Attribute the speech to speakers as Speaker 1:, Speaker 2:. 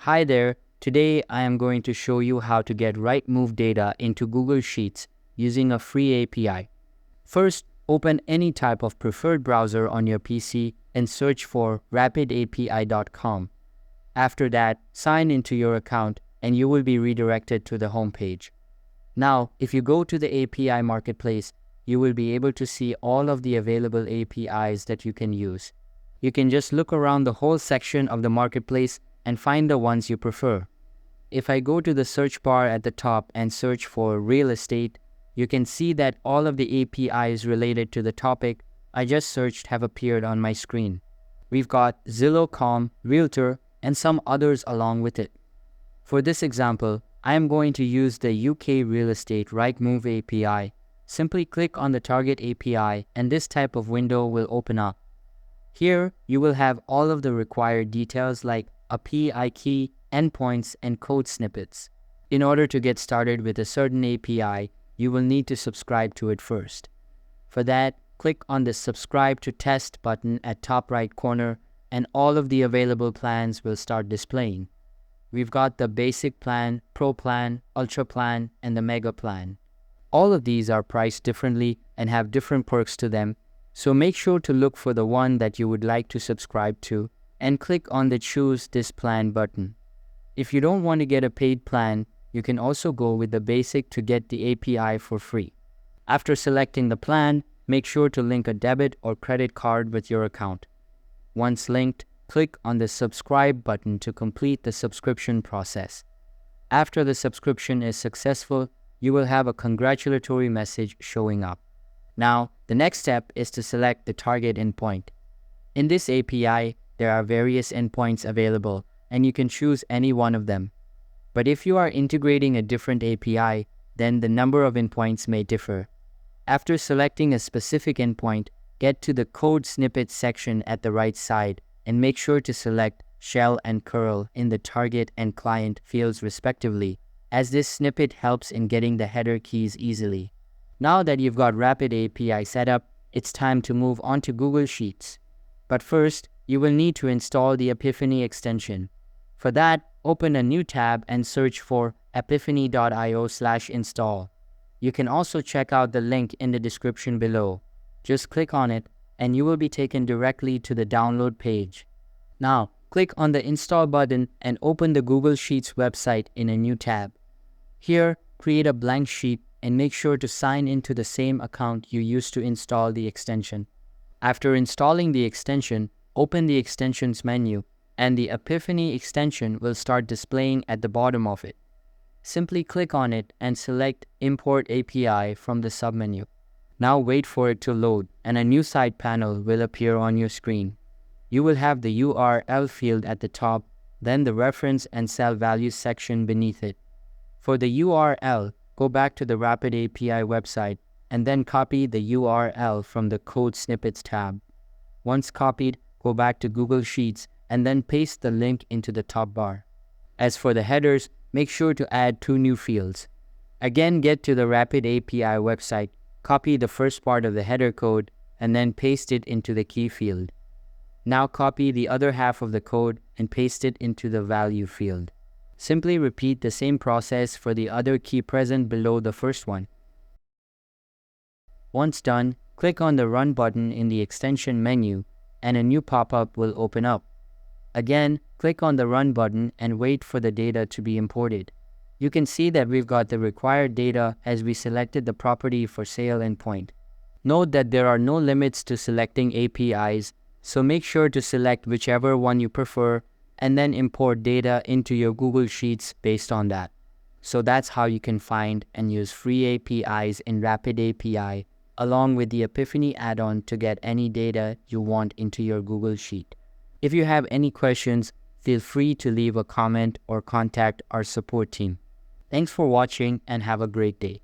Speaker 1: Hi there, today I am going to show you how to get RightMove data into Google Sheets using a free API. First, open any type of preferred browser on your PC and search for rapidapi.com. After that, sign into your account and you will be redirected to the home page. Now, if you go to the API marketplace, you will be able to see all of the available APIs that you can use. You can just look around the whole section of the marketplace and find the ones you prefer. If I go to the search bar at the top and search for real estate, you can see that all of the APIs related to the topic I just searched have appeared on my screen. We've got Zillow.com, Realtor, and some others along with it. For this example, I am going to use the UK Real Estate RightMove API. Simply click on the target API and this type of window will open up. Here, you will have all of the required details like a PI key, endpoints, and code snippets. In order to get started with a certain API, you will need to subscribe to it first. For that, click on the Subscribe to Test button at top right corner and all of the available plans will start displaying. We've got the Basic Plan, Pro Plan, Ultra Plan, and the Mega Plan. All of these are priced differently and have different perks to them, so make sure to look for the one that you would like to subscribe to and click on the Choose This Plan button. If you don't want to get a paid plan, you can also go with the Basic to get the API for free. After selecting the plan, make sure to link a debit or credit card with your account. Once linked, click on the Subscribe button to complete the subscription process. After the subscription is successful, you will have a congratulatory message showing up. Now, the next step is to select the target endpoint. In this API, there are various endpoints available, and you can choose any one of them. But if you are integrating a different API, then the number of endpoints may differ. After selecting a specific endpoint, get to the Code Snippets section at the right side and make sure to select Shell and Curl in the Target and Client fields respectively, as this snippet helps in getting the header keys easily. Now that you've got Rapid API set up, it's time to move on to Google Sheets. But first, you will need to install the Apipheny extension. For that, open a new tab and search for apipheny.io/install. You can also check out the link in the description below. Just click on it and you will be taken directly to the download page. Now, click on the Install button and open the Google Sheets website in a new tab. Here, create a blank sheet and make sure to sign into the same account you used to install the extension. After installing the extension, open the Extensions menu and the Apipheny extension will start displaying at the bottom of it. Simply click on it and select Import API from the submenu. Now wait for it to load and a new side panel will appear on your screen. You will have the URL field at the top, then the reference and cell values section beneath it. For the URL, go back to the Rapid API website and then copy the URL from the Code Snippets tab. Once copied, go back to Google Sheets and then paste the link into the top bar. As for the headers, make sure to add 2 new fields. Again, get to the Rapid API website, copy the first part of the header code, and then paste it into the key field. Now copy the other half of the code and paste it into the value field. Simply repeat the same process for the other key present below the first one. Once done, click on the Run button in the extension menu and a new pop-up will open up. Again, click on the Run button and wait for the data to be imported. You can see that we've got the required data as we selected the property for sale endpoint. Note that there are no limits to selecting APIs, so make sure to select whichever one you prefer and then import data into your Google Sheets based on that. So that's how you can find and use free APIs in Rapid API along with the Apipheny add-on to get any data you want into your Google Sheet. If you have any questions, feel free to leave a comment or contact our support team. Thanks for watching and have a great day.